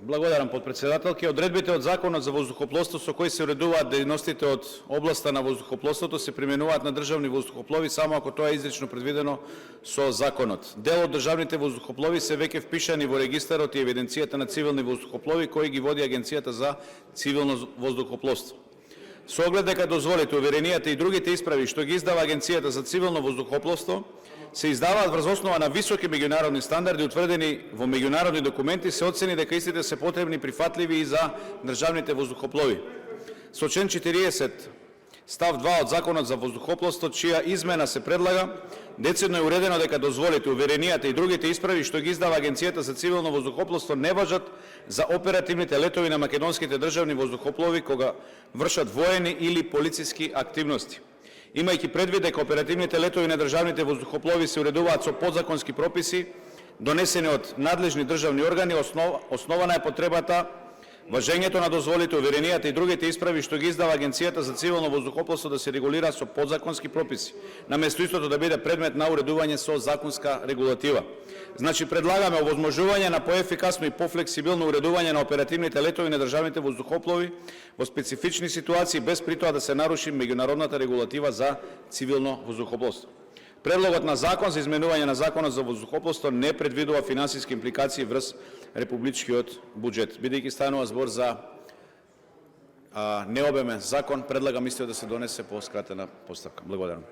Благодарам, подпредседателке. Одредбите од Законот за воздухопловство со кои се уредуваат дејностите од областа на воздухопловството се применуваат на државни воздухоплови само ако тоа е изрично предвидено со законот. Дел од државните воздухоплови се веќе впишани во регистарот и евиденцијата на цивилни воздухоплови кои ги води Агенцијата за цивилно воздухопловство. Со оглед дека дозволите, уверенијата и другите исправи што ги издава Агенцијата за цивилно воздухопловство се издаваат врз основа на високи меѓународни стандарди утврдени во меѓународни документи, се оцени дека истите се потребни, прифатливи и за државните воздухоплови. Со член 40 став 2 од Законот за воздухопловство, чија измена се предлага, децидно е уредено дека дозволите, уверенијата и другите исправи што ги издава Агенцијата за цивилно воздухопловство не важат за оперативните летови на македонските државни воздухоплови кога вршат воени или полициски активности. Имајќи предвид дека оперативните летови на државните воздухоплови се уредуваат со подзаконски прописи, донесени од надлежни државни органи, основана е потребата важењето на дозволите, уверенијата и другите исправи што ги издава Агенцијата за цивилно воздухопловство да се регулира со подзаконски прописи, наместо истото да биде предмет на уредување со законска регулатива. Значи, предлагаме овозможување на поефикасно и пофлексибилно уредување на оперативните летови на државните воздухоплови во специфични ситуации, без при тоа да се наруши меѓународната регулатива за цивилно воздухопловство. Предлогот на закон за изменување на Законот за воздухопловство не предвидува финансиски импликации врз републичкиот буџет. Бидејќи станува збор за необемен закон, предлагам истиот да се донесе по скратена постапка. Благодарам.